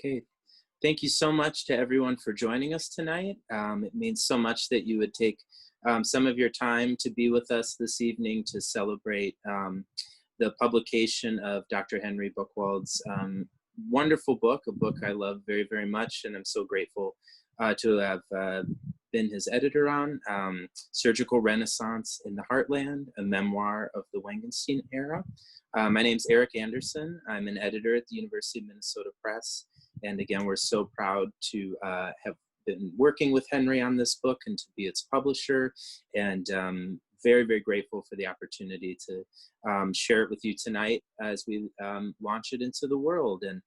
Okay, thank you so much to everyone for joining us tonight. It means so much that you would take some of your time to be with us this evening to celebrate the publication of Dr. Henry Buchwald's wonderful book, a book I love very, very much, and I'm so grateful to have been his editor on, Surgical Renaissance in the Heartland, a memoir of the Wangensteen era. My name's Erik Anderson. I'm an editor at the University of Minnesota Press. And again, we're so proud to have been working with Henry on this book and to be its publisher, and very, very grateful for the opportunity to share it with you tonight as we launch it into the world. And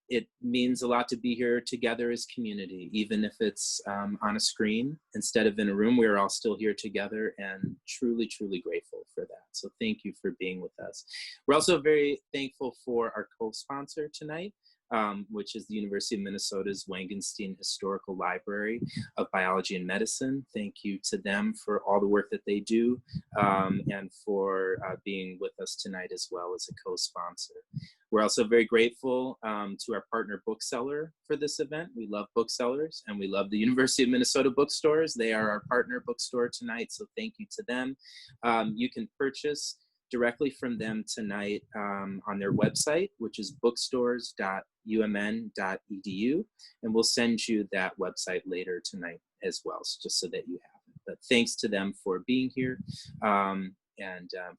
it means a lot to be here together as community, even if it's on a screen instead of in a room. We're all still here together, and truly, truly grateful for that. So thank you for being with us. We're also very thankful for our co-sponsor tonight, which is the University of Minnesota's Wangensteen Historical Library of Biology and Medicine. Thank you to them for all the work that they do, and for being with us tonight as well as a co-sponsor. We're also very grateful to our partner bookseller for this event. We love booksellers, and we love the University of Minnesota bookstores. They are our partner bookstore tonight, so thank you to them. You can purchase directly from them tonight on their website, which is bookstores.umn.edu, and we'll send you that website later tonight as well, just so that you have it. But thanks to them for being here and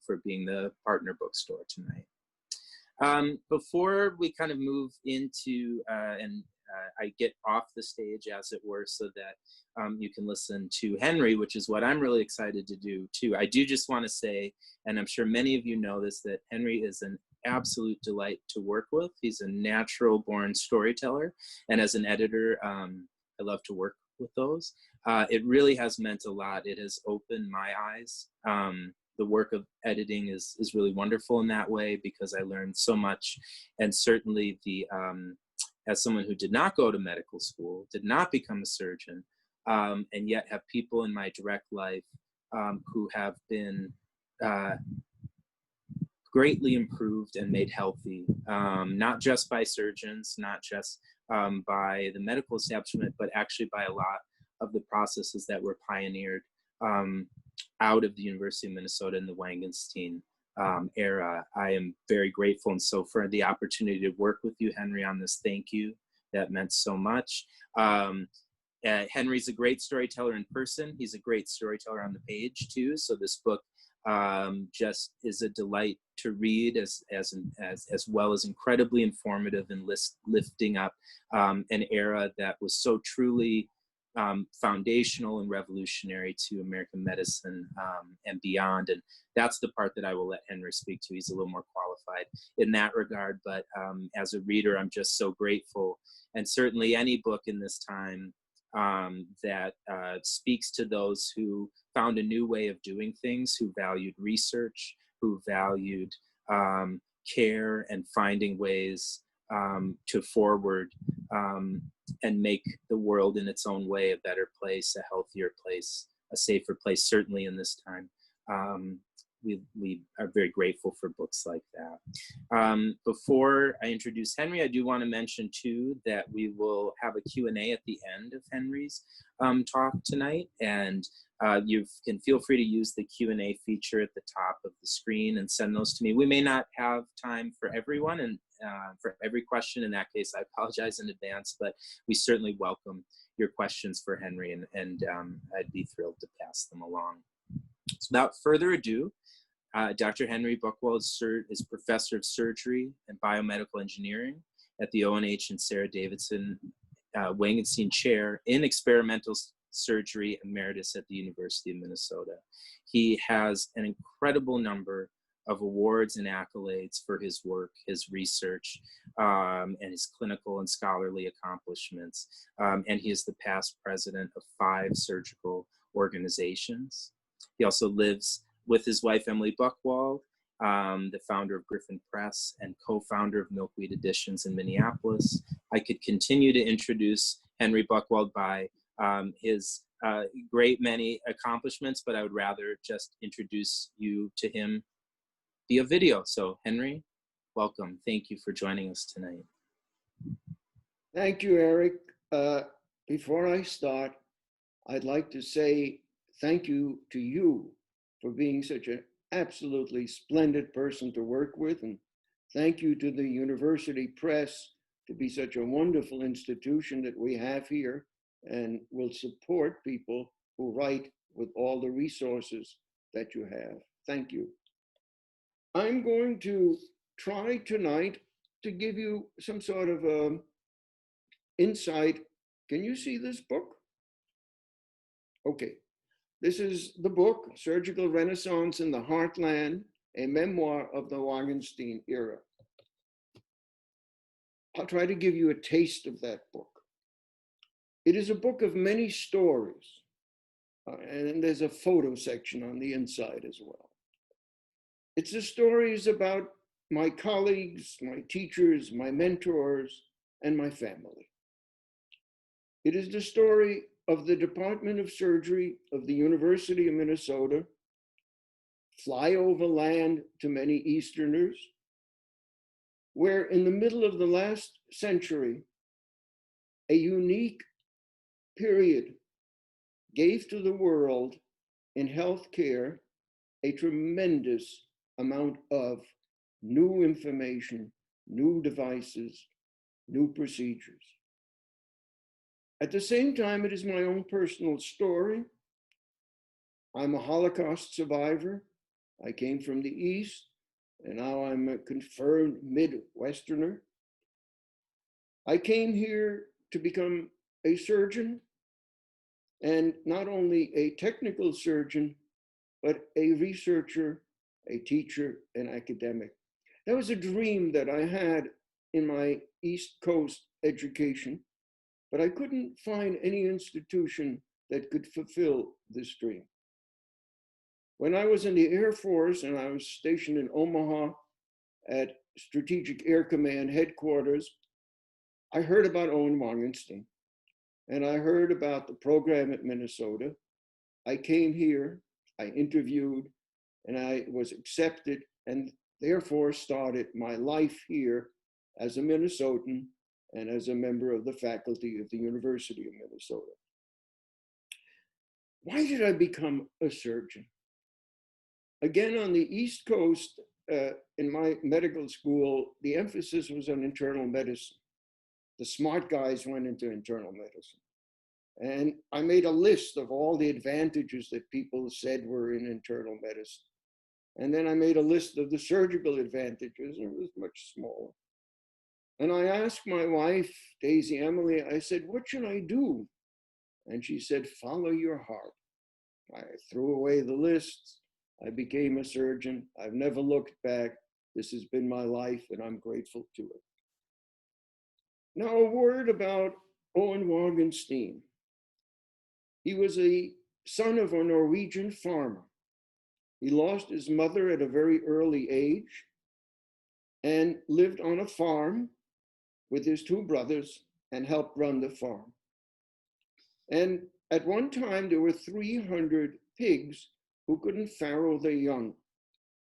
for being the partner bookstore tonight. Before we kind of move into I get off the stage, as it were, so that you can listen to Henry, which is what I'm really excited to do too. I do just want to say, and I'm sure many of you know this, that Henry is an absolute delight to work with. He's a natural born storyteller, and as an editor, I love to work with those. It really has meant a lot. It has opened my eyes. The work of editing is really wonderful in that way, because I learned so much. And certainly as someone who did not go to medical school, did not become a surgeon, and yet have people in my direct life who have been greatly improved and made healthy, not just by surgeons, not just by the medical establishment, but actually by a lot of the processes that were pioneered out of the University of Minnesota in the Wangensteen era. I am very grateful, and so for the opportunity to work with you, Henry, on this, thank you. That meant so much. Henry's a great storyteller in person. He's a great storyteller on the page too. So this book just is a delight to read, as well as incredibly informative and lifting up an era that was so truly foundational and revolutionary to American medicine and beyond. And that's the part that I will let Henry speak to. He's a little more qualified in that regard. But as a reader, I'm just so grateful. And certainly any book in this time that speaks to those who found a new way of doing things, who valued research, who valued care and finding ways to forward and make the world in its own way a better place, a healthier place, a safer place, certainly in this time. We are very grateful for books like that. Before I introduce Henry, I do want to mention too that we will have a Q&A at the end of Henry's talk tonight, and you can feel free to use the Q&A feature at the top of the screen and send those to me. We may not have time for everyone and for every question. In that case, I apologize in advance, but we certainly welcome your questions for Henry, and I'd be thrilled to pass them along. So without further ado, Dr. Henry Buchwald is Professor of Surgery and Biomedical Engineering at the O&H and Sarah Davidson Wangensteen Chair in Experimental Surgery Emeritus at the University of Minnesota. He has an incredible number of awards and accolades for his work, his research, and his clinical and scholarly accomplishments. And he is the past president of 5 surgical organizations. He also lives with his wife, Emily Buchwald, the founder of Griffin Press and co-founder of Milkweed Editions in Minneapolis. I could continue to introduce Henry Buchwald by his great many accomplishments, but I would rather just introduce you to him via video. So Henry, welcome. Thank you for joining us tonight. Thank you, Erik. Before I start, I'd like to say thank you to you for being such an absolutely splendid person to work with. And thank you to the University Press to be such a wonderful institution that we have here and will support people who write with all the resources that you have. Thank you. I'm going to try tonight to give you some sort of insight. Can you see this book? Okay. This is the book, Surgical Renaissance in the Heartland, a memoir of the Wangensteen era. I'll try to give you a taste of that book. It is a book of many stories, and there's a photo section on the inside as well. It's the stories about my colleagues, my teachers, my mentors, and my family. It is the story of the Department of Surgery of the University of Minnesota, fly over land to many Easterners, where in the middle of the last century, a unique period gave to the world in healthcare a tremendous amount of new information, new devices, new procedures. At the same time, it is my own personal story. I'm a Holocaust survivor. I came from the East, and now I'm a confirmed Midwesterner. I came here to become a surgeon, and not only a technical surgeon, but a researcher, a teacher, an academic. That was a dream that I had in my East Coast education, but I couldn't find any institution that could fulfill this dream. When I was in the Air Force and I was stationed in Omaha at Strategic Air Command headquarters, I heard about Owen Wangensteen, and I heard about the program at Minnesota. I came here, I interviewed, and I was accepted, and therefore started my life here as a Minnesotan and as a member of the faculty of the University of Minnesota. Why did I become a surgeon? Again, on the East Coast, in my medical school, the emphasis was on internal medicine. The smart guys went into internal medicine. And I made a list of all the advantages that people said were in internal medicine. And then I made a list of the surgical advantages, and it was much smaller. And I asked my wife, Daisy Emily, I said, what should I do? And she said, follow your heart. I threw away the lists. I became a surgeon. I've never looked back. This has been my life, and I'm grateful to it. Now, a word about Owen Wangensteen. He was a son of a Norwegian farmer. He lost his mother at a very early age and lived on a farm with his two brothers and helped run the farm. And at one time, there were 300 pigs who couldn't farrow their young.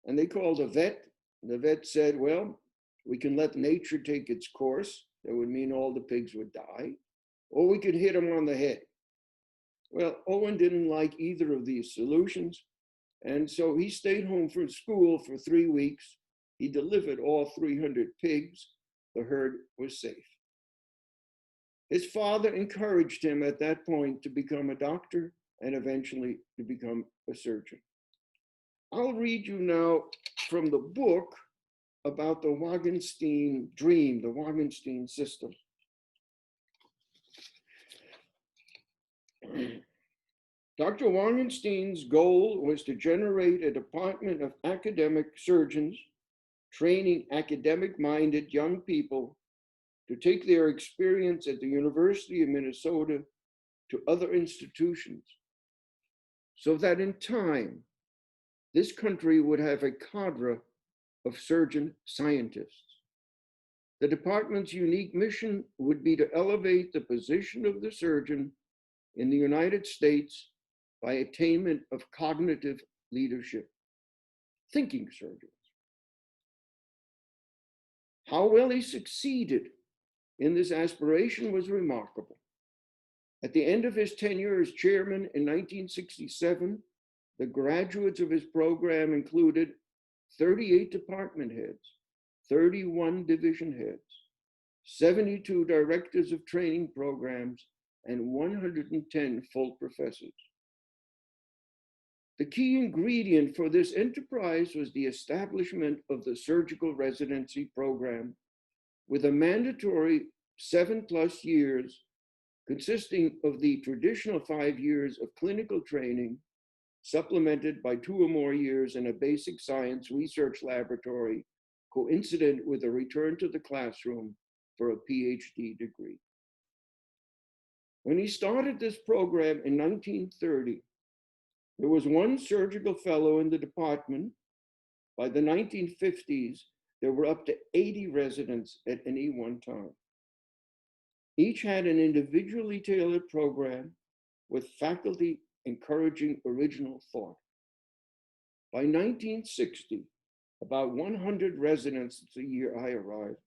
And they called a vet. The vet said, well, we can let nature take its course. That would mean all the pigs would die. Or we could hit them on the head. Well, Owen didn't like either of these solutions. And so he stayed home from school for 3 weeks. He delivered all 300 pigs. The herd was safe. His father encouraged him at that point to become a doctor and eventually to become a surgeon. I'll read you now from the book about the Wangensteen dream, the Wangensteen system. Dr. Wangensteen's goal was to generate a department of academic surgeons, training academic-minded young people to take their experience at the University of Minnesota to other institutions, so that in time, this country would have a cadre of surgeon scientists. The department's unique mission would be to elevate the position of the surgeon in the United States by attainment of cognitive leadership, thinking surgeons. How well he succeeded in this aspiration was remarkable. At the end of his tenure as chairman in 1967, the graduates of his program included 38 department heads, 31 division heads, 72 directors of training programs, and 110 full professors. The key ingredient for this enterprise was the establishment of the surgical residency program with a mandatory 7+ years consisting of the traditional 5 years of clinical training, supplemented by 2 or more years in a basic science research laboratory, coincident with a return to the classroom for a PhD degree. When he started this program in 1930, there was one surgical fellow in the department. By the 1950s, there were up to 80 residents at any one time. Each had an individually tailored program with faculty encouraging original thought. By 1960, about 100 residents the year I arrived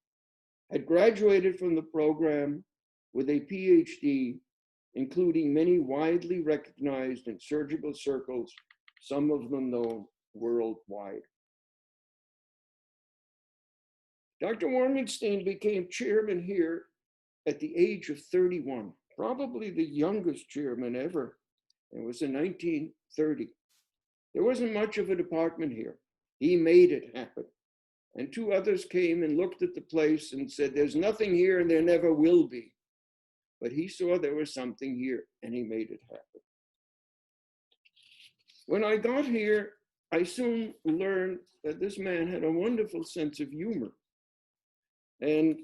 had graduated from the program with a PhD, including many widely recognized in surgical circles, some of them known worldwide. Dr. Wangensteen became chairman here at the age of 31, probably the youngest chairman ever. It was in 1930. There wasn't much of a department here. He made it happen. And 2 others came and looked at the place and said, there's nothing here and there never will be. But he saw there was something here and he made it happen. When I got here, I soon learned that this man had a wonderful sense of humor. And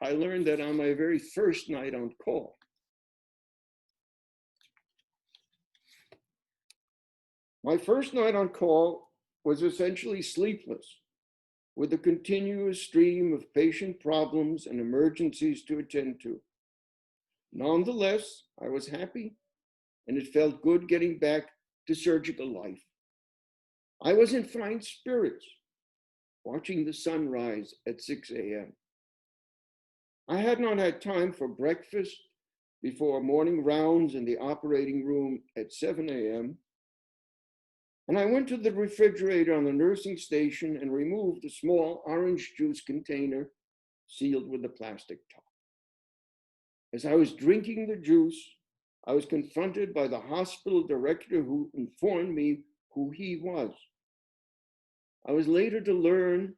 I learned that on my very first night on call. My first night on call was essentially sleepless, with a continuous stream of patient problems and emergencies to attend to. Nonetheless, I was happy, and it felt good getting back to surgical life. I was in fine spirits, watching the sun rise at 6 a.m. I had not had time for breakfast before morning rounds in the operating room at 7 a.m. And I went to the refrigerator on the nursing station and removed a small orange juice container sealed with a plastic top. As I was drinking the juice, I was confronted by the hospital director who informed me who he was. I was later to learn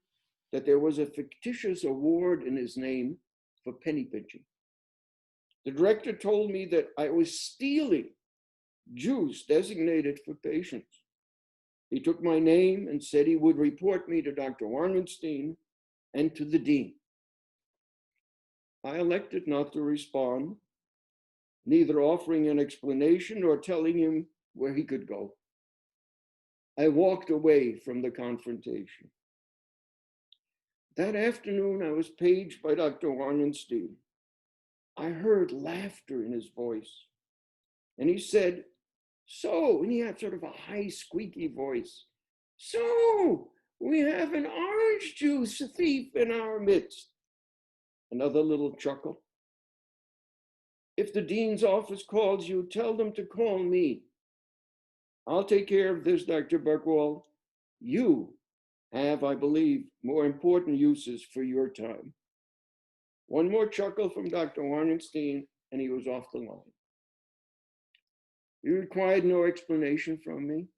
that there was a fictitious award in his name for penny pinching. The director told me that I was stealing juice designated for patients. He took my name and said he would report me to Dr. Wangensteen and to the dean. I elected not to respond, neither offering an explanation nor telling him where he could go. I walked away from the confrontation. That afternoon, I was paged by Dr. Wangensteen. I heard laughter in his voice, and he said, "So," and he had sort of a high, squeaky voice, "So, we have an orange juice thief in our midst." Another little chuckle. "If the dean's office calls you, tell them to call me. I'll take care of this, Dr. Buchwald. You have, I believe, more important uses for your time." One more chuckle from Dr. Wangensteen, and he was off the line. He required no explanation from me.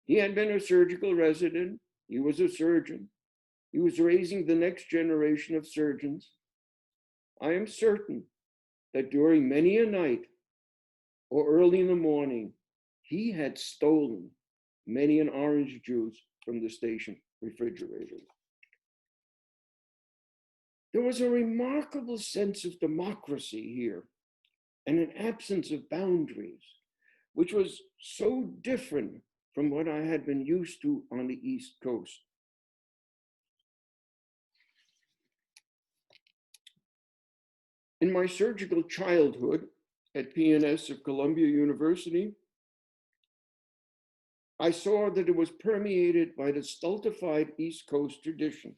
He had been a surgical resident. He was a surgeon. He was raising the next generation of surgeons. I am certain that during many a night or early in the morning, he had stolen many an orange juice from the station refrigerator. There was a remarkable sense of democracy here and an absence of boundaries, which was so different from what I had been used to on the East Coast. In my surgical childhood at PNS of Columbia University, I saw that it was permeated by the stultified East Coast tradition.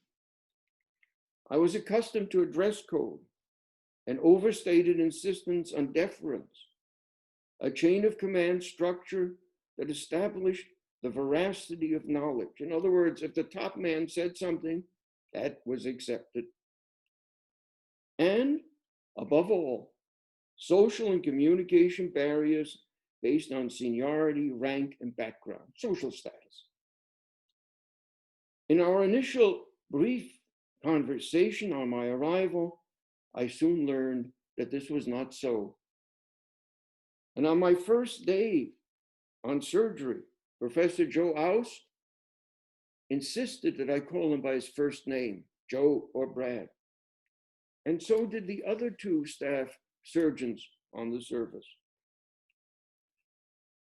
I was accustomed to a dress code an overstated insistence on deference, a chain of command structure that established the veracity of knowledge. In other words, if the top man said something, that was accepted. And above all, social and communication barriers based on seniority, rank, and background, social status. In our initial brief conversation on my arrival, I soon learned that this was not so. And on my first day on surgery, Professor Joe Aus insisted that I call him by his first name, Joe or Brad. And so did the other two staff surgeons on the service.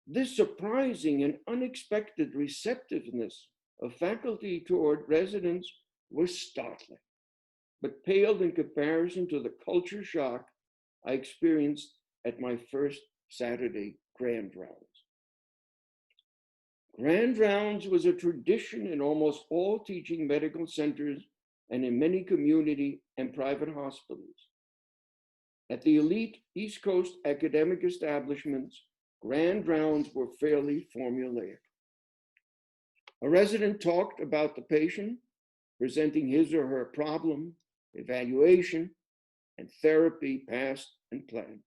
This surprising and unexpected receptiveness of faculty toward residents was startling, but paled in comparison to the culture shock I experienced at my first Saturday grand rounds. Grand rounds was a tradition in almost all teaching medical centers and in many community and private hospitals. At the elite East Coast academic establishments, grand rounds were fairly formulaic. A resident talked about the patient, presenting his or her problem, evaluation, and therapy past and planned.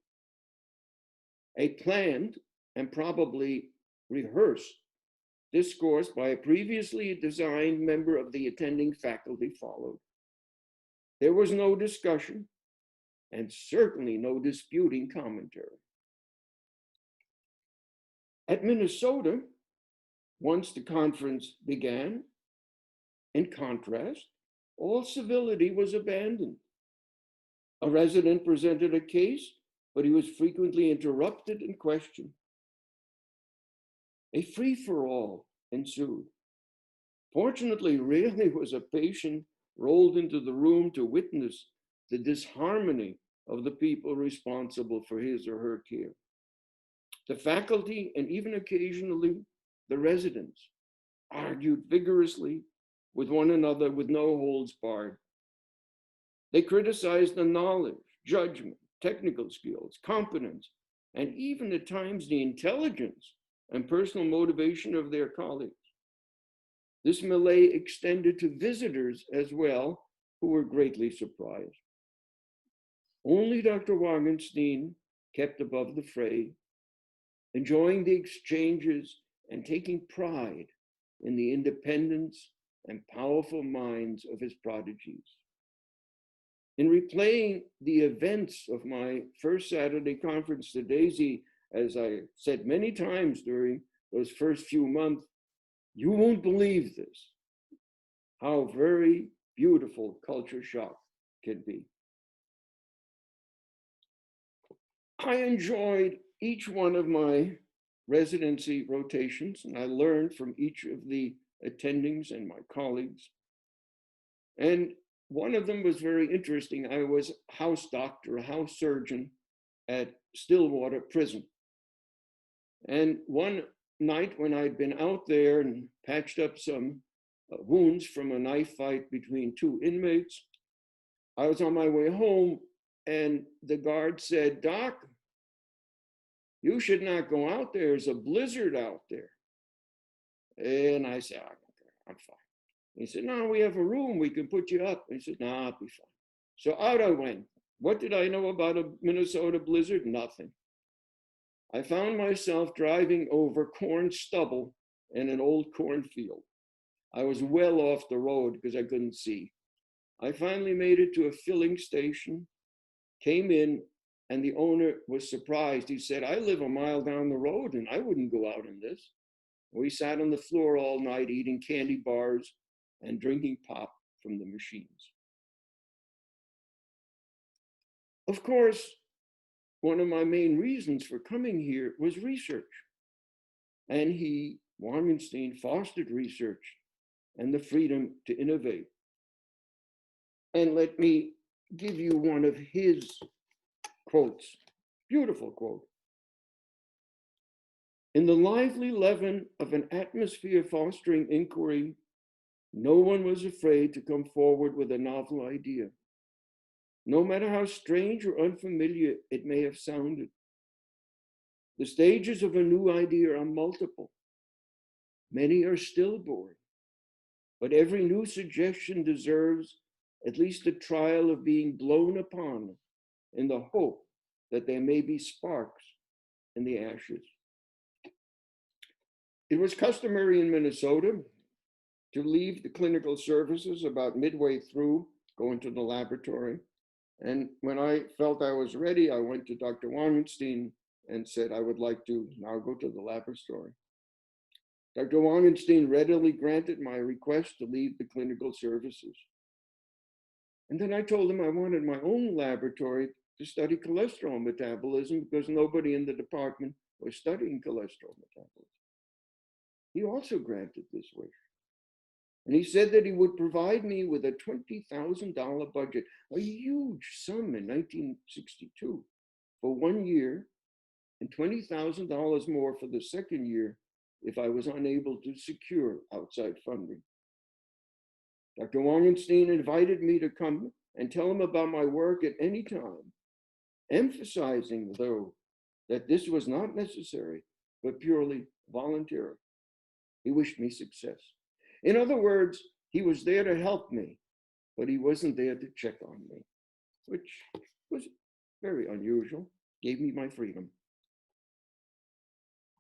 A planned and probably rehearsed discourse by a previously designed member of the attending faculty followed. There was no discussion and certainly no disputing commentary. At Minnesota, once the conference began, in contrast, all civility was abandoned. A resident presented a case, but he was frequently interrupted and questioned. A free-for-all ensued. Fortunately, rarely was a patient rolled into the room to witness the disharmony of the people responsible for his or her care. The faculty, and even occasionally the residents, argued vigorously with one another with no holds barred. They criticized the knowledge, judgment, technical skills, competence, and even at times the intelligence and personal motivation of their colleagues. This melee extended to visitors as well, who were greatly surprised. Only Dr. Wangensteen kept above the fray, enjoying the exchanges and taking pride in the independence and powerful minds of his prodigies. In replaying the events of my first Saturday conference to Daisy, as I said many times during those first few months, you won't believe this, how very beautiful culture shock can be. I enjoyed each one of my residency rotations, and I learned from each of the attendings and my colleagues. And one of them was very interesting. I was house doctor, a house surgeon at Stillwater Prison. And one night when I'd been out there and patched up some wounds from a knife fight between two inmates, I was on my way home and the guard said, "Doc, you should not go out there. There's a blizzard out there." And I said, "I'm fine." He said, "No, we have a room. We can put you up." He said, "No, I'll be fine." So out I went. What did I know about a Minnesota blizzard? Nothing. I found myself driving over corn stubble in an old cornfield. I was well off the road because I couldn't see. I finally made it to a filling station, came in, and the owner was surprised. He said, "I live a mile down the road and I wouldn't go out in this." We sat on the floor all night eating candy bars and drinking pop from the machines. Of course, one of my main reasons for coming here was research. And Wangensteen, fostered research and the freedom to innovate. And let me give you one of his quotes, beautiful quote. "In the lively leaven of an atmosphere fostering inquiry, no one was afraid to come forward with a novel idea. no matter how strange or unfamiliar it may have sounded. The stages of a new idea are multiple. Many are stillborn, but every new suggestion deserves at least a trial of being blown upon in the hope that there may be sparks in the ashes. It was customary in Minnesota to leave the clinical services about midway through, going to the laboratory. And when I felt I was ready, I went to Dr. Wangensteen and said, I would like to now go to the laboratory. Dr. Wangensteen readily granted my request to leave the clinical services. And then I told him I wanted my own laboratory to study cholesterol metabolism because nobody in the department was studying cholesterol metabolism. He also granted this wish. And he said that he would provide me with a $20,000 budget, a huge sum in 1962 for 1 year, and $20,000 more for the second year if I was unable to secure outside funding. Dr. Wangensteen invited me to come and tell him about my work at any time, emphasizing, though, that this was not necessary, but purely voluntary. He wished me success. In other words, he was there to help me, but he wasn't there to check on me, which was very unusual, gave me my freedom.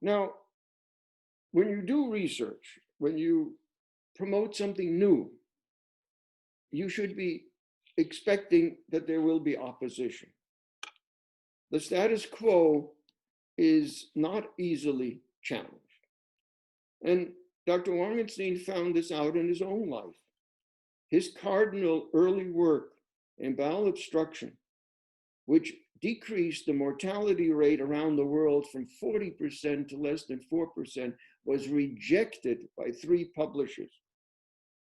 Now, when you do research, when you promote something new, you should be expecting that there will be opposition. The status quo is not easily challenged. And Dr. Wangensteen found this out in his own life. His cardinal early work in bowel obstruction, which decreased the mortality rate around the world from 40% to less than 4%, was rejected by 3 publishers.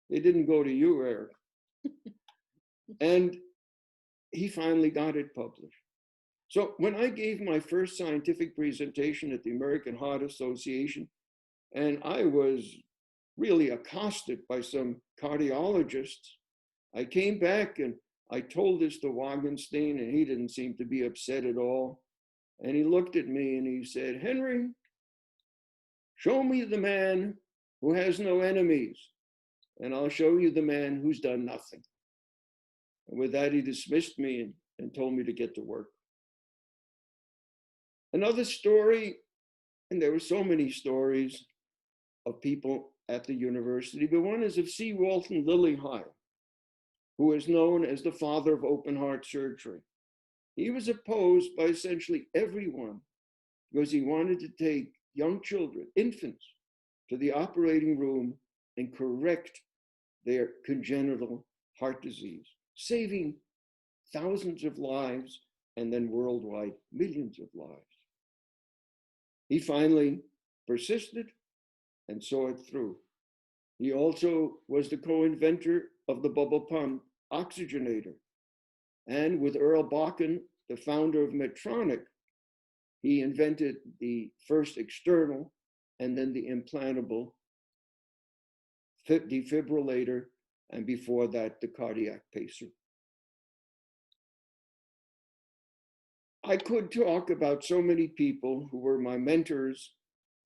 They didn't go to you, Erik. And he finally got it published. So when I gave my first scientific presentation at the American Heart Association, and I was really accosted by some cardiologists, I came back and I told this to Wangensteen, and he didn't seem to be upset at all. And he looked at me and he said, Henry, show me the man who has no enemies, and I'll show you the man who's done nothing. And with that, he dismissed me and told me to get to work. Another story, and there were so many stories of people at the university, but one is of C. Walton Lillehei, who is known as the father of open heart surgery. He was opposed by essentially everyone because he wanted to take young children, infants, to the operating room and correct their congenital heart disease, saving thousands of lives and then worldwide millions of lives. He finally persisted and saw it through. He also was the co-inventor of the bubble pump oxygenator. And with Earl Bakken, the founder of Medtronic, he invented the first external and then the implantable defibrillator, and before that, the cardiac pacer. I could talk about so many people who were my mentors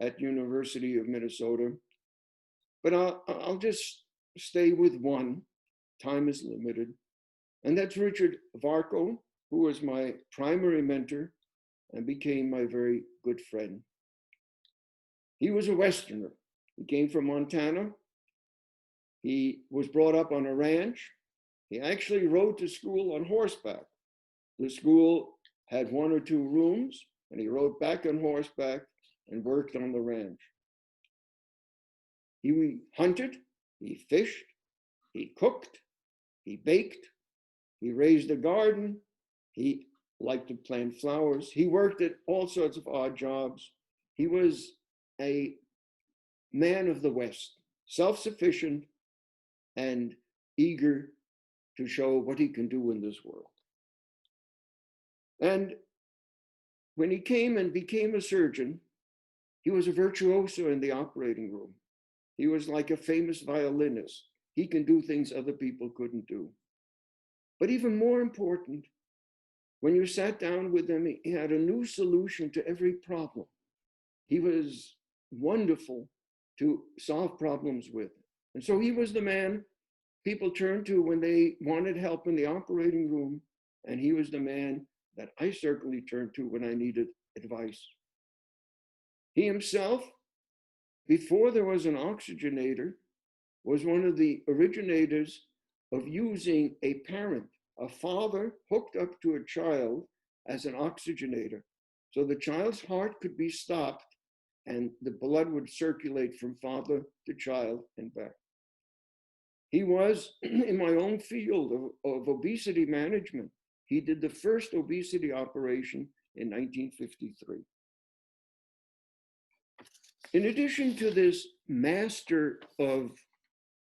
at University of Minnesota, but I'll just stay with one. Time is limited. And that's Richard Varco, who was my primary mentor and became my very good friend. He was a Westerner. He came from Montana. He was brought up on a ranch. He actually rode to school on horseback. The school had 1 or 2 rooms, and he rode back on horseback and worked on the ranch. He hunted, he fished, he cooked, he baked, he raised a garden, he liked to plant flowers. He worked at all sorts of odd jobs. He was a man of the West, self-sufficient and eager to show what he can do in this world. And when he came and became a surgeon, he was a virtuoso in the operating room. He was like a famous violinist. He can do things other people couldn't do. But even more important, when you sat down with him, he had a new solution to every problem. He was wonderful to solve problems with. And so he was the man people turned to when they wanted help in the operating room. And he was the man that I certainly turned to when I needed advice. He himself, before there was an oxygenator, was one of the originators of using a parent, a father hooked up to a child as an oxygenator. So the child's heart could be stopped and the blood would circulate from father to child and back. He was in my own field of obesity management. He did the first obesity operation in 1953. In addition to this master of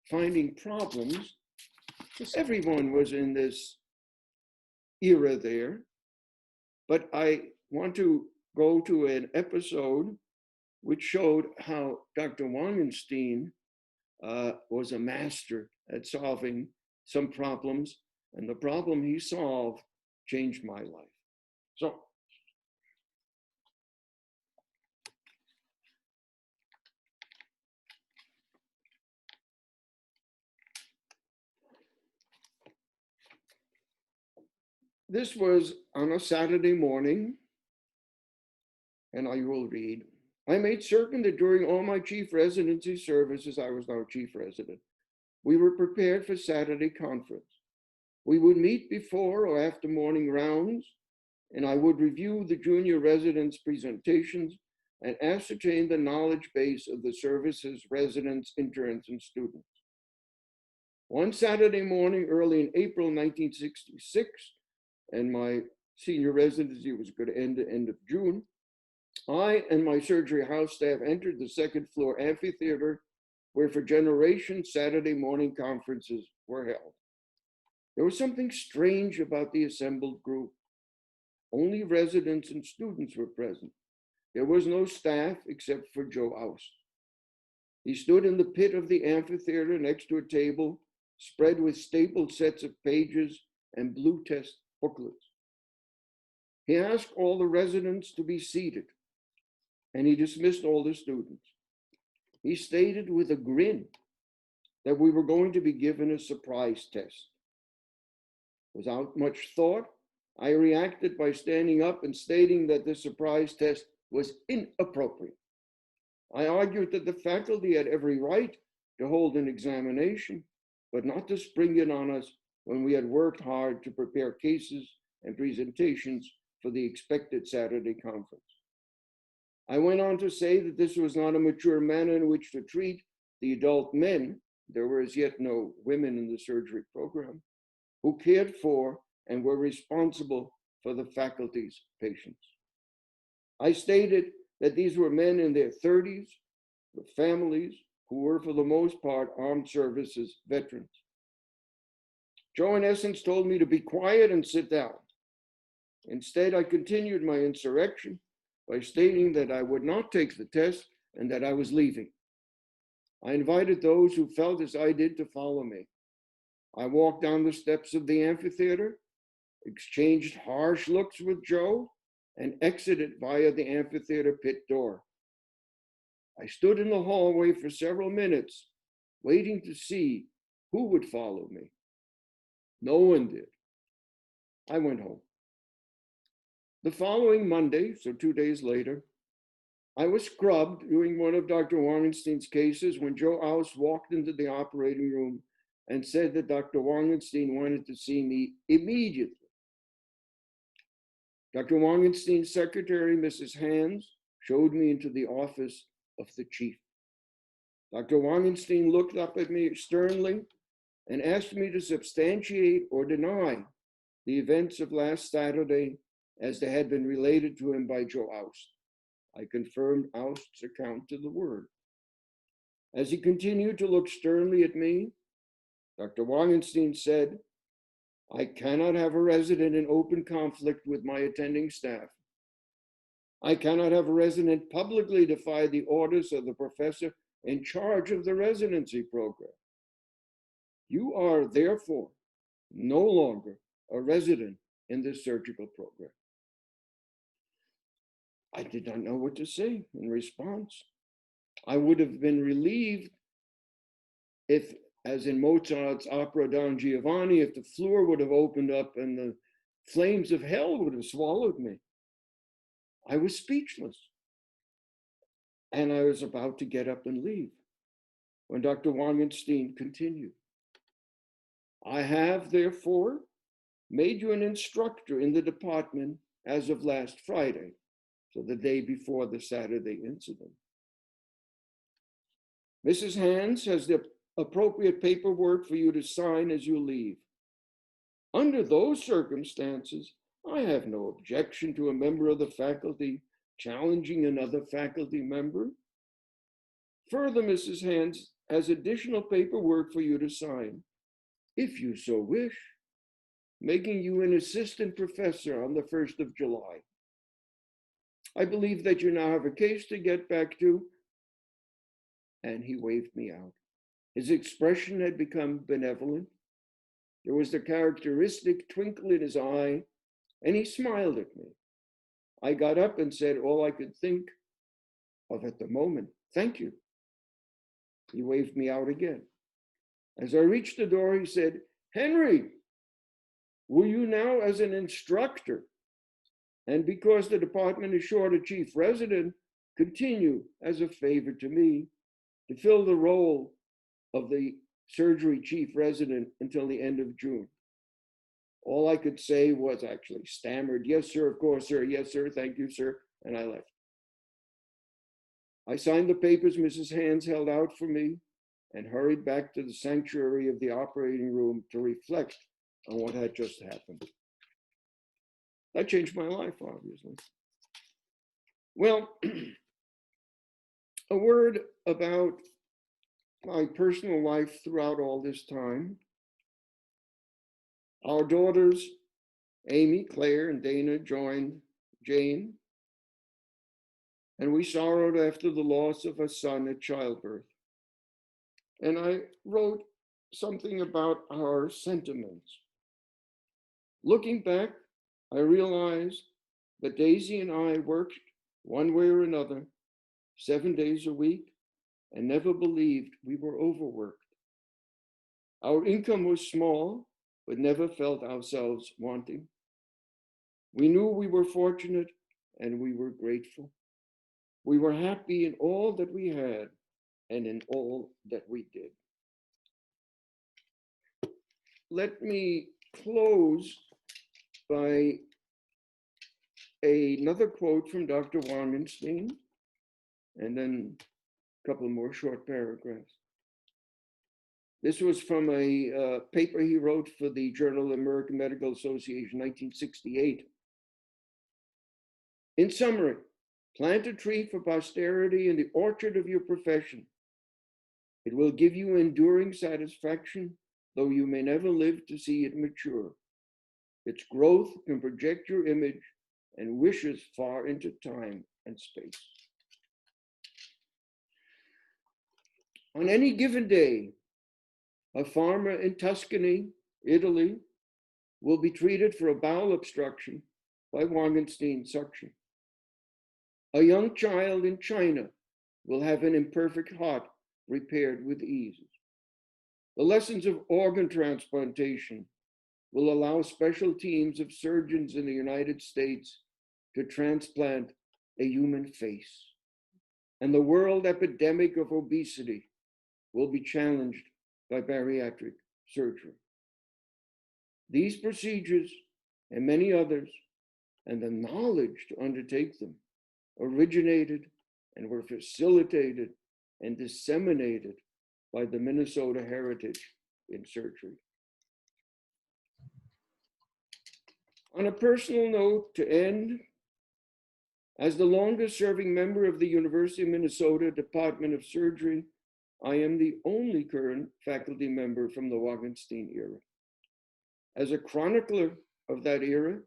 finding problems, everyone was in this era there, but I want to go to an episode which showed how Dr. Wangensteen was a master at solving some problems, and the problem he solved changed my life. So, this was on a Saturday morning, and I will read. I made certain that during all my chief residency services, I was now chief resident, we were prepared for Saturday conference. We would meet before or after morning rounds, and I would review the junior residents' presentations and ascertain the knowledge base of the service's residents, interns, and students. One Saturday morning early in April 1966, and my senior residency was going to end at the end of June, I and my surgery house staff entered the second floor amphitheater where for generations Saturday morning conferences were held. There was something strange about the assembled group. Only residents and students were present. There was no staff except for Joe Oust. He stood in the pit of the amphitheater next to a table spread with stapled sets of pages and blue test booklets. He asked all the residents to be seated, and he dismissed all the students. He stated with a grin that we were going to be given a surprise test. Without much thought, I reacted by standing up and stating that the surprise test was inappropriate. I argued that the faculty had every right to hold an examination, but not to spring it on us when we had worked hard to prepare cases and presentations for the expected Saturday conference. I went on to say that this was not a mature manner in which to treat the adult men, there were as yet no women in the surgery program, who cared for and were responsible for the faculty's patients. I stated that these were men in their 30s with families who were for the most part armed services veterans. Joe, in essence, told me to be quiet and sit down. Instead, I continued my insurrection by stating that I would not take the test and that I was leaving. I invited those who felt as I did to follow me. I walked down the steps of the amphitheater, exchanged harsh looks with Joe, and exited via the amphitheater pit door. I stood in the hallway for several minutes, waiting to see who would follow me. No one did. I went home. The following Monday, so 2 days later, I was scrubbed doing one of Dr. Wangenstein's cases when Joe Oust walked into the operating room and said that Dr. Wangenstein wanted to see me immediately. Dr. Wangenstein's secretary, Mrs. Hands, showed me into the office of the chief. Dr. Wangenstein looked up at me sternly and asked me to substantiate or deny the events of last Saturday as they had been related to him by Joe Oust. I confirmed Oust's account to the word. As he continued to look sternly at me, Dr. Wangenstein said, I cannot have a resident in open conflict with my attending staff. I cannot have a resident publicly defy the orders of the professor in charge of the residency program. You are therefore no longer a resident in this surgical program. I did not know what to say in response. I would have been relieved if, as in Mozart's opera Don Giovanni, if the floor would have opened up and the flames of hell would have swallowed me. I was speechless. And I was about to get up and leave when Dr. Wangensteen continued. I have, therefore, made you an instructor in the department as of last Friday, so the day before the Saturday incident. Mrs. Hans has the appropriate paperwork for you to sign as you leave. Under those circumstances, I have no objection to a member of the faculty challenging another faculty member. Further, Mrs. Hans has additional paperwork for you to sign, if you so wish, making you an assistant professor on the 1st of July. I believe that you now have a case to get back to. And he waved me out. His expression had become benevolent. There was the characteristic twinkle in his eye, and he smiled at me. I got up and said all I could think of at the moment, thank you. He waved me out again. As I reached the door, he said, Henry, will you now, as an instructor, and because the department is short a chief resident, continue as a favor to me to fill the role of the surgery chief resident until the end of June? All I could say was actually stammered, yes, sir, of course, sir, yes, sir, thank you, sir, and I left. I signed the papers Mrs. Hans held out for me and hurried back to the sanctuary of the operating room to reflect on what had just happened. That changed my life, obviously. Well, a word about my personal life throughout all this time. Our daughters, Amy, Claire, and Dana, joined Jane, and we sorrowed after the loss of a son at childbirth. And I wrote something about our sentiments. Looking back, I realized that Daisy and I worked one way or another 7 days a week and never believed we were overworked. Our income was small, but never felt ourselves wanting. We knew we were fortunate and we were grateful. We were happy in all that we had and in all that we did. Let me close by another quote from Dr. Wangensteen, and then a couple more short paragraphs. This was from a paper he wrote for the Journal of the American Medical Association, 1968. In summary, plant a tree for posterity in the orchard of your profession. It will give you enduring satisfaction, though you may never live to see it mature. Its growth can project your image and wishes far into time and space. On any given day, a farmer in Tuscany, Italy, will be treated for a bowel obstruction by Wangensteen suction. A young child in China will have an imperfect heart repaired with ease. The lessons of organ transplantation will allow special teams of surgeons in the United States to transplant a human face. And the world epidemic of obesity will be challenged by bariatric surgery. These procedures and many others, and the knowledge to undertake them, originated and were facilitated and disseminated by the Minnesota heritage in surgery. On a personal note, to end, as the longest serving member of the University of Minnesota Department of Surgery, I am the only current faculty member from the Wangensteen era. As a chronicler of that era,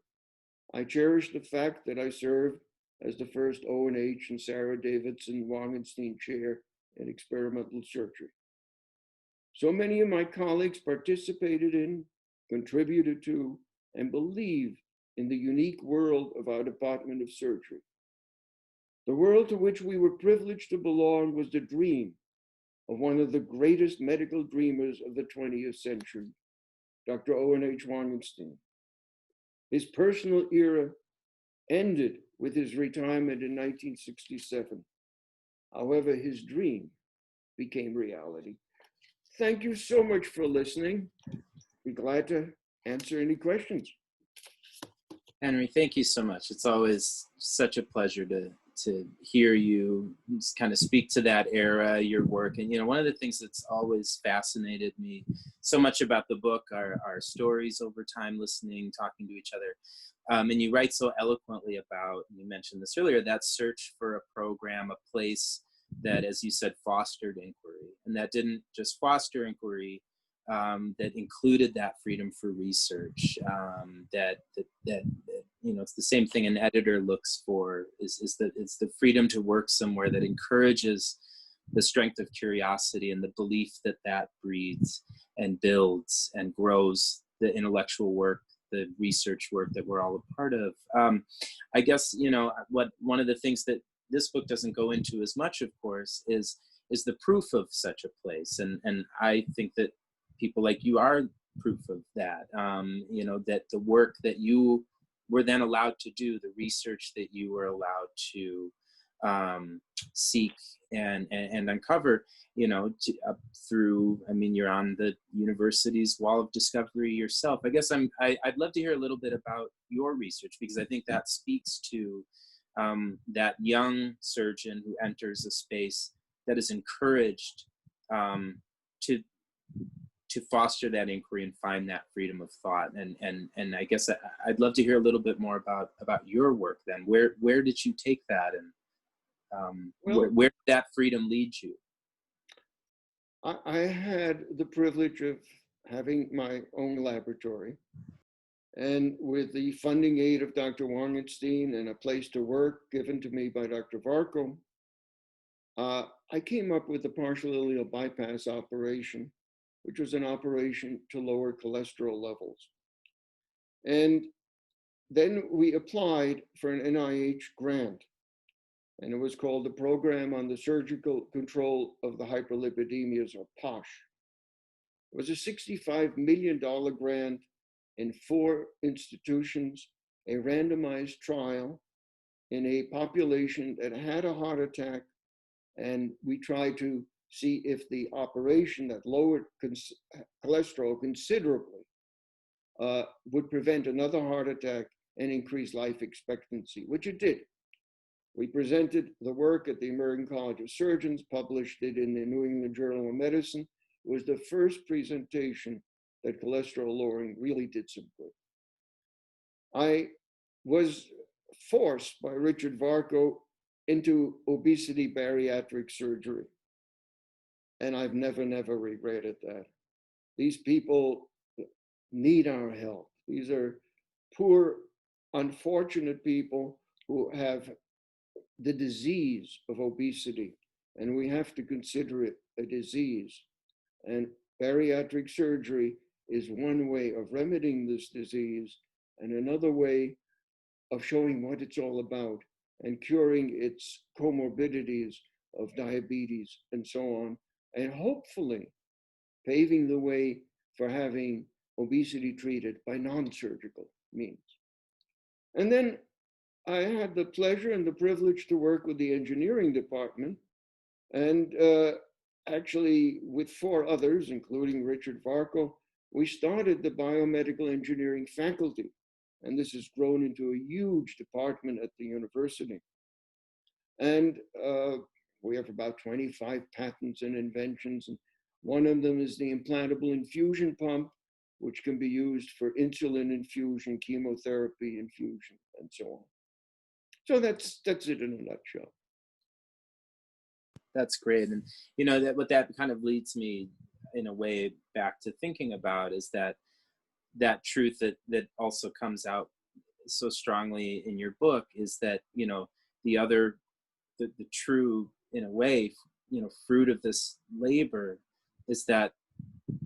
I cherish the fact that I served as the first O&H and Sarah Davidson Wangensteen Chair in Experimental Surgery. So many of my colleagues participated in, contributed to, and believe in the unique world of our Department of Surgery. The world to which we were privileged to belong was the dream of one of the greatest medical dreamers of the 20th century, Dr. Owen H. Wangensteen. His personal era ended with his retirement in 1967. However, his dream became reality. Thank you so much for listening. Be glad to answer any questions. Henry, thank you so much. It's always such a pleasure to hear you kind of speak to that era, your work. And, you know, one of the things that's always fascinated me so much about the book are stories over time, listening, talking to each other. And you write so eloquently about, you mentioned this earlier, that search for a program, a place that, as you said, fostered inquiry. And that didn't just foster inquiry, that included that freedom for research, that you know, it's the same thing an editor looks for, is that it's the freedom to work somewhere that encourages the strength of curiosity and the belief that that breeds and builds and grows the intellectual work, the research work that we're all a part of. I guess, you know, one of the things that this book doesn't go into as much, of course, is the proof of such a place. And I think that people like you are proof of that, you know, that the work that you were then allowed to do, the research that you were allowed to seek and uncover, you know, through, I mean, you're on the university's wall of discovery yourself. I guess I'd love to hear a little bit about your research, because I think that speaks to that young surgeon who enters a space that is encouraged to foster that inquiry and find that freedom of thought. And I guess I'd love to hear a little bit more about your work then. Where did you take that, and where did that freedom lead you? I had the privilege of having my own laboratory, and with the funding aid of Dr. Wangensteen and a place to work given to me by Dr. Varco, I came up with the partial ileal bypass operation, which was an operation to lower cholesterol levels. And then we applied for an NIH grant, and it was called the Program on the Surgical Control of the Hyperlipidemias, or POSH. It was a $65 million grant in 4 institutions, a randomized trial in a population that had a heart attack, and we tried to see if the operation that lowered cholesterol considerably would prevent another heart attack and increase life expectancy, which it did. We presented the work at the American College of Surgeons, published it in the New England Journal of Medicine. It was the first presentation that cholesterol lowering really did some good. I was forced by Richard Varco into obesity bariatric surgery. And I've never regretted that. These people need our help. These are poor, unfortunate people who have the disease of obesity, and we have to consider it a disease. And bariatric surgery is one way of remedying this disease, and another way of showing what it's all about and curing its comorbidities of diabetes and so on, and hopefully paving the way for having obesity treated by non-surgical means. And then I had the pleasure and the privilege to work with the engineering department, and actually with 4 others, including Richard Varco, we started the biomedical engineering faculty. And this has grown into a huge department at the university. And we have about 25 patents and inventions. And one of them is the implantable infusion pump, which can be used for insulin infusion, chemotherapy infusion, and so on. So that's it in a nutshell. That's great. And, you know, what that kind of leads me in a way back to thinking about is that truth that also comes out so strongly in your book is that, you know, the true, in a way, you know, fruit of this labor is that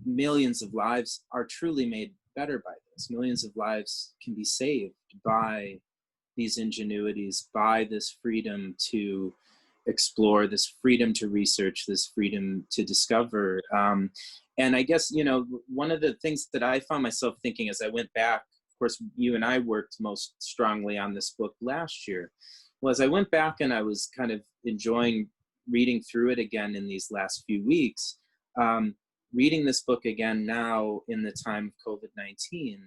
millions of lives are truly made better by lives. Millions of lives can be saved by these ingenuities, by this freedom to explore, this freedom to research, this freedom to discover. And I guess, you know, one of the things that I found myself thinking as I went back, of course, you and I worked most strongly on this book last year, well, as I went back and I was kind of enjoying reading through it again in these last few weeks, reading this book again now in the time of COVID-19,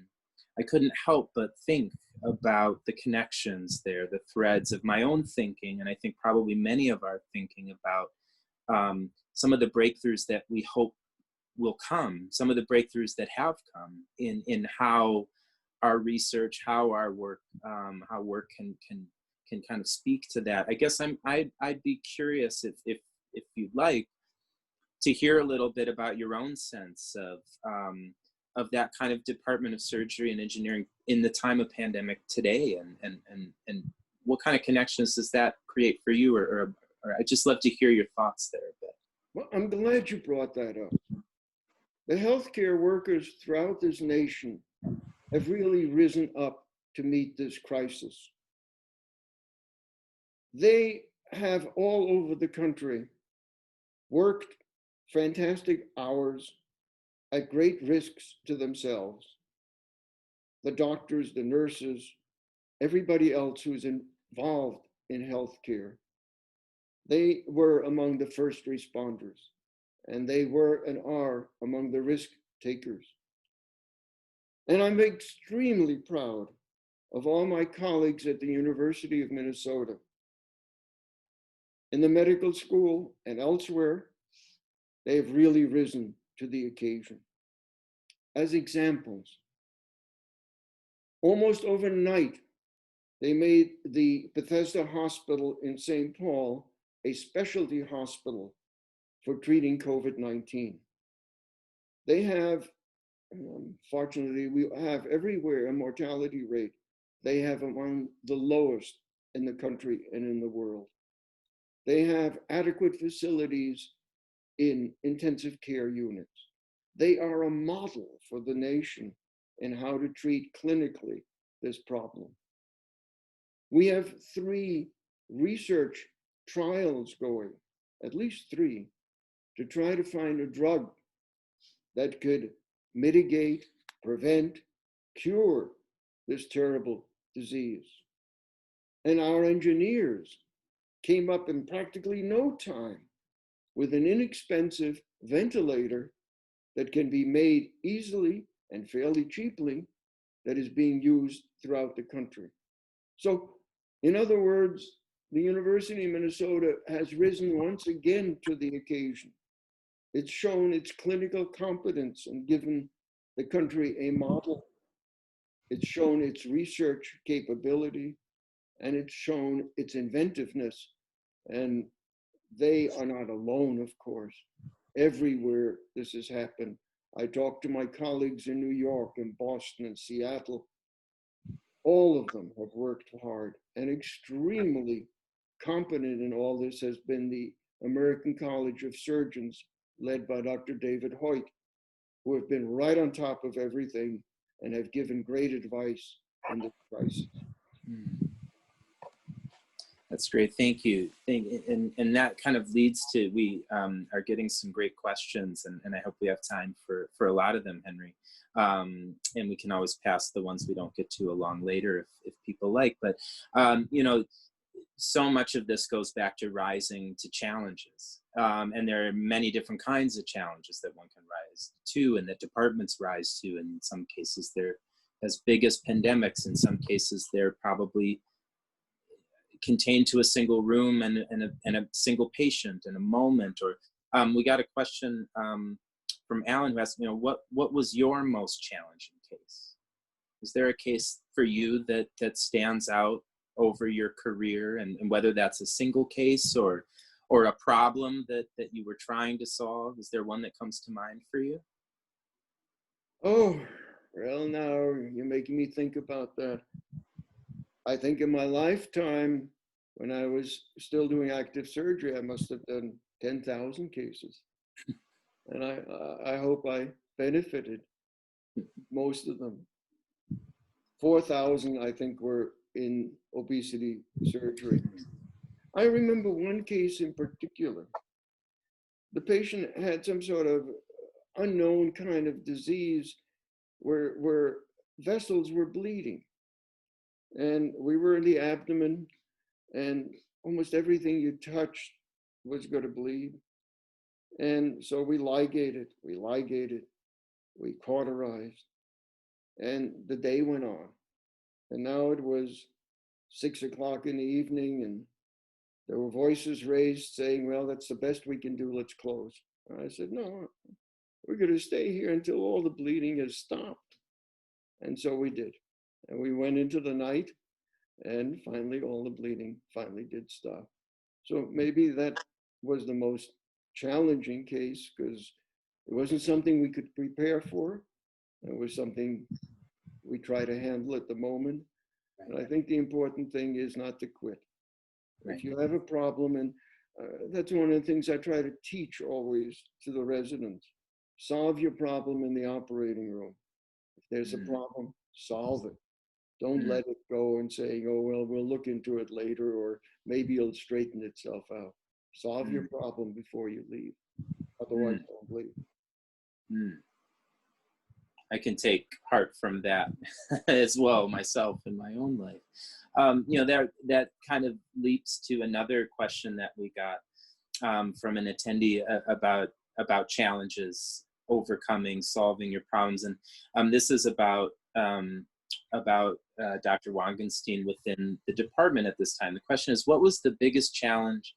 I couldn't help but think about the connections there, the threads of my own thinking, and I think probably many of our thinking about some of the breakthroughs that we hope will come, some of the breakthroughs that have come in how our research, how our work, how work can kind of speak to that. I guess I'd be curious if you'd like to hear a little bit about your own sense of that kind of Department of Surgery and Engineering in the time of pandemic today, and what kind of connections does that create for you, or I'd just love to hear your thoughts there a bit. Well, I'm glad you brought that up. The healthcare workers throughout this nation have really risen up to meet this crisis. They have all over the country worked fantastic hours at great risks to themselves. The doctors, the nurses, everybody else who's involved in healthcare, they were among the first responders, and they were and are among the risk takers. And I'm extremely proud of all my colleagues at the University of Minnesota. In the medical school and elsewhere, they have really risen to the occasion. As examples, almost overnight, they made the Bethesda Hospital in St. Paul a specialty hospital for treating COVID-19. They have, fortunately, we have everywhere a mortality rate. They have among the lowest in the country and in the world. They have adequate facilities in intensive care units. They are a model for the nation in how to treat clinically this problem. We have 3 research trials going, at least 3, to try to find a drug that could mitigate, prevent, cure this terrible disease. And our engineers came up in practically no time with an inexpensive ventilator that can be made easily and fairly cheaply, that is being used throughout the country. So, in other words, the University of Minnesota has risen once again to the occasion. It's shown its clinical competence and given the country a model. It's shown its research capability, and it's shown its inventiveness. And they are not alone, of course. Everywhere this has happened. I talked to my colleagues in New York and Boston and Seattle. All of them have worked hard, and extremely competent in all this has been the American College of Surgeons, led by Dr. David Hoyt, who have been right on top of everything and have given great advice in this crisis. That's great, thank you. And that kind of leads to, we are getting some great questions, and I hope we have time for a lot of them, Henry. And we can always pass the ones we don't get to along later if people like. But, you know, so much of this goes back to rising to challenges. And there are many different kinds of challenges that one can rise to and that departments rise to. And in some cases, they're as big as pandemics. In some cases, they're probably contained to a single room and a single patient in a moment. Or we got a question from Alan who asked, you know, what was your most challenging case? Is there a case for you that stands out over your career, and whether that's a single case or a problem that you were trying to solve? Is there one that comes to mind for you? Oh, well, now you're making me think about that. I think in my lifetime, when I was still doing active surgery, I must have done 10,000 cases. And I hope I benefited most of them. 4,000, I think, were in obesity surgery. I remember one case in particular. The patient had some sort of unknown kind of disease where vessels were bleeding. And we were in the abdomen, and almost everything you touched was going to bleed. And so we ligated, we cauterized, and the day went on. And now it was 6 o'clock in the evening, and there were voices raised saying, well, that's the best we can do, let's close. And I said, no, we're going to stay here until all the bleeding has stopped. And so we did. And we went into the night, and finally all the bleeding finally did stop. So maybe that was the most challenging case, because it wasn't something we could prepare for. It was something we try to handle at the moment. And I think the important thing is not to quit. If you have a problem, and that's one of the things I try to teach always to the residents, solve your problem in the operating room. If there's a problem, solve it. Don't let it go and say, oh, well, we'll look into it later, or maybe it'll straighten itself out. Solve your problem before you leave. Otherwise, don't leave. I can take heart from that as well myself in my own life. You know, that kind of leaps to another question that we got from an attendee about challenges, overcoming, solving your problems. And this is about Dr. Wangensteen within the department at this time. The question is, what was the biggest challenge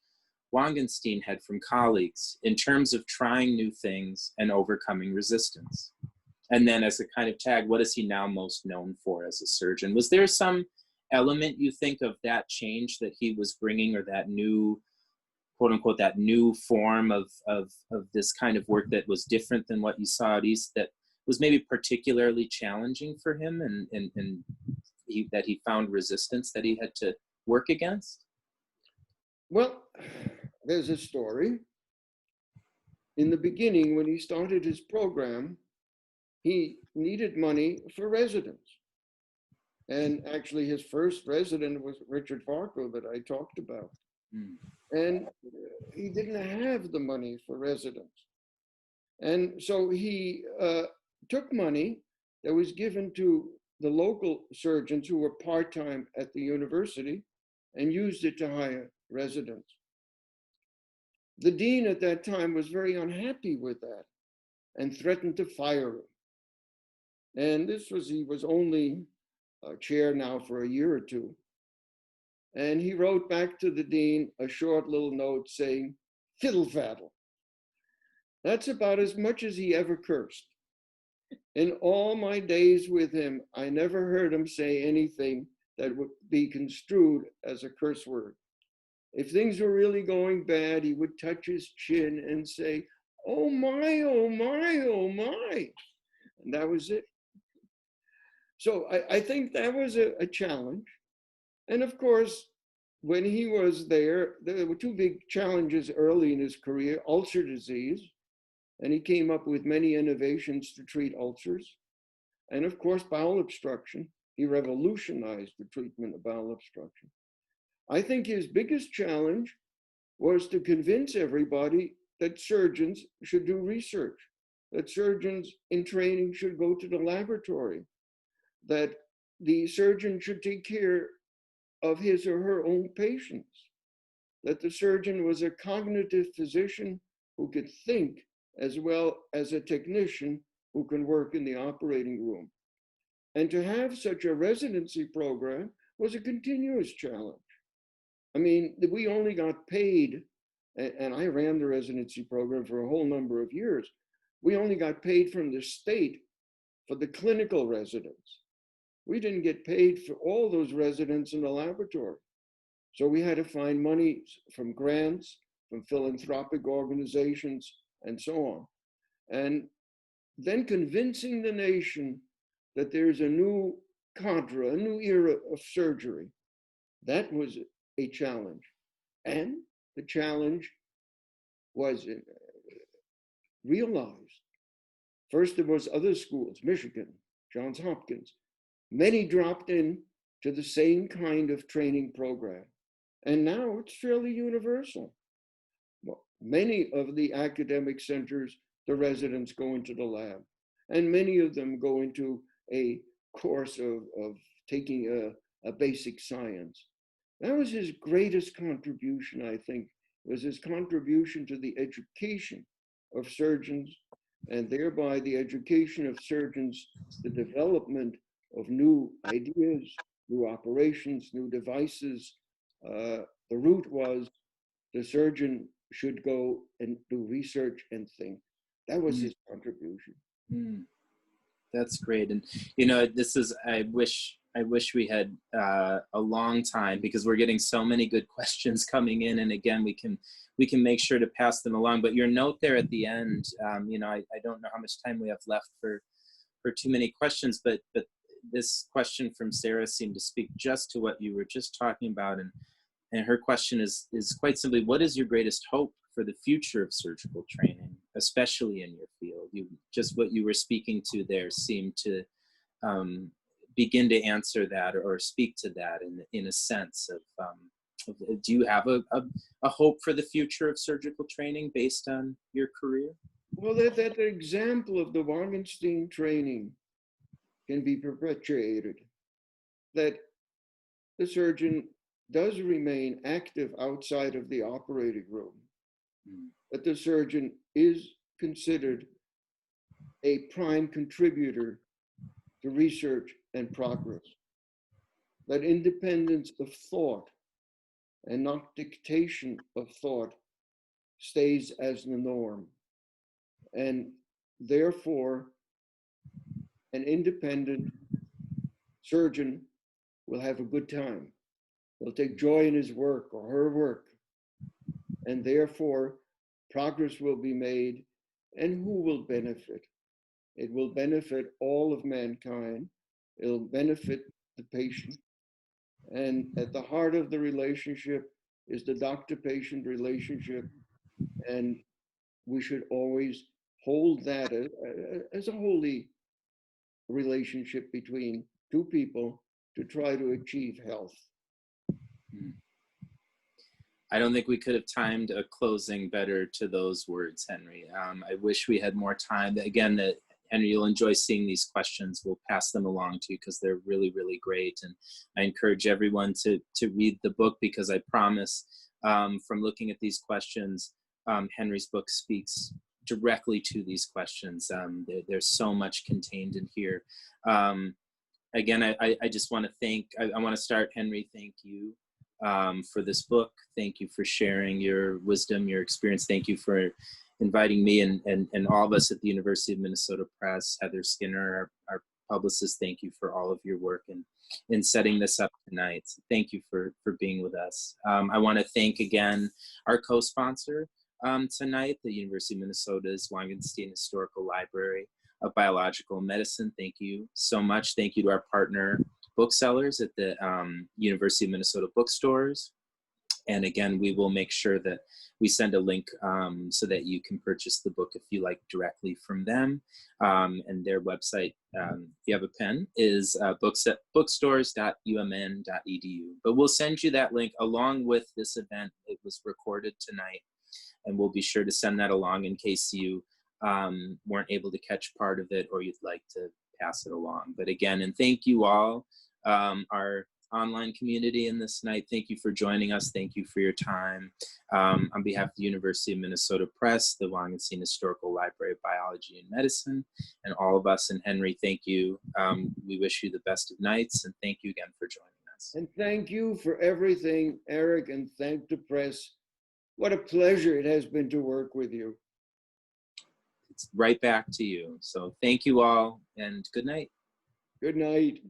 Wangensteen had from colleagues in terms of trying new things and overcoming resistance? And then as a kind of tag, what is he now most known for as a surgeon? Was there some element, you think, of that change that he was bringing, or that new, quote unquote, that new form of this kind of work that was different than what you saw at East, that was maybe particularly challenging for him, and that he found resistance that he had to work against? Well, there's a story. In the beginning, when he started his program, he needed money for residents. And actually, his first resident was Richard Varco that I talked about. And he didn't have the money for residents. And so he took money that was given to the local surgeons who were part-time at the university and used it to hire residents. The dean at that time was very unhappy with that and threatened to fire him. And he was only chair now for a year or two. And he wrote back to the dean a short little note saying, fiddle faddle. That's about as much as he ever cursed. In all my days with him, I never heard him say anything that would be construed as a curse word. If things were really going bad, he would touch his chin and say, oh my, oh my, oh my. And that was it. So I think that was a challenge. And of course, when he was there were two big challenges early in his career: ulcer disease, and he came up with many innovations to treat ulcers. And of course, bowel obstruction. He revolutionized the treatment of bowel obstruction. I think his biggest challenge was to convince everybody that surgeons should do research, that surgeons in training should go to the laboratory, that the surgeon should take care of his or her own patients, that the surgeon was a cognitive physician who could think as well as a technician who can work in the operating room. And to have such a residency program was a continuous challenge. I mean, we only got paid, and I ran the residency program for a whole number of years. We only got paid from the state for the clinical residents. We didn't get paid for all those residents in the laboratory. So we had to find money from grants, from philanthropic organizations, and so on. And then convincing the nation that there's a new cadre, a new era of surgery, that was a challenge. And the challenge was realized. First, there was other schools, Michigan, Johns Hopkins. Many dropped in to the same kind of training program. And now it's fairly universal. Well, many of the academic centers, the residents go into the lab, and many of them go into a course of taking a basic science. That was his greatest contribution, I think, was his contribution to the education of surgeons, and thereby the education of surgeons, the development of new ideas, new operations, new devices. The root was the surgeon should go and do research and think. That was his contribution. That's great. And you know, this is, I wish we had a long time, because we're getting so many good questions coming in, and again, we can make sure to pass them along. But your note there at the end, you know, I don't know how much time we have left for too many questions, but this question from Sarah seemed to speak just to what you were just talking about, and her question is quite simply, what is your greatest hope for the future of surgical training, especially in your field? Just what you were speaking to there seemed to begin to answer that, or speak to that in a sense of do you have a hope for the future of surgical training based on your career? Well, that example of the Wangensteen training can be perpetuated, that the surgeon does remain active outside of the operating room, that the surgeon is considered a prime contributor to research and progress, that independence of thought and not dictation of thought stays as the norm. And therefore, an independent surgeon will have a good time. He'll take joy in his work or her work. And therefore, progress will be made. And who will benefit? It will benefit all of mankind. It'll benefit the patient. And at the heart of the relationship is the doctor-patient relationship. And we should always hold that as a holy relationship between two people to try to achieve health. I don't think we could have timed a closing better to those words, Henry. I wish we had more time. Again, Henry, you'll enjoy seeing these questions. We'll pass them along to you because they're really, really great. And I encourage everyone to read the book, because I promise from looking at these questions, Henry's book speaks directly to these questions. There's so much contained in here. Again, I just want to thank, I want to start, Henry, thank you for this book. Thank you for sharing your wisdom, your experience. Thank you for inviting me and all of us at the University of Minnesota Press, Heather Skinner, our publicist. Thank you for all of your work in setting this up tonight. So thank you for being with us. I want to thank again our co-sponsor tonight, the University of Minnesota's Wangensteen Historical Library of Biological Medicine. Thank you so much. Thank you to our partner booksellers at the University of Minnesota bookstores. And again, we will make sure that we send a link so that you can purchase the book if you like directly from them. And their website, if you have a pen, is bookstores.umn.edu. But we'll send you that link along with this event. It was recorded tonight, and we'll be sure to send that along in case you weren't able to catch part of it or you'd like to pass it along. But again, and thank you all, our online community in this night. Thank you for joining us. Thank you for your time. On behalf of the University of Minnesota Press, the Wangensteen Historical Library of Biology and Medicine, and all of us, and Henry, thank you. We wish you the best of nights, and thank you again for joining us. And thank you for everything, Erik, and thank the press. What a pleasure it has been to work with you. It's right back to you. So thank you all, and good night. Good night.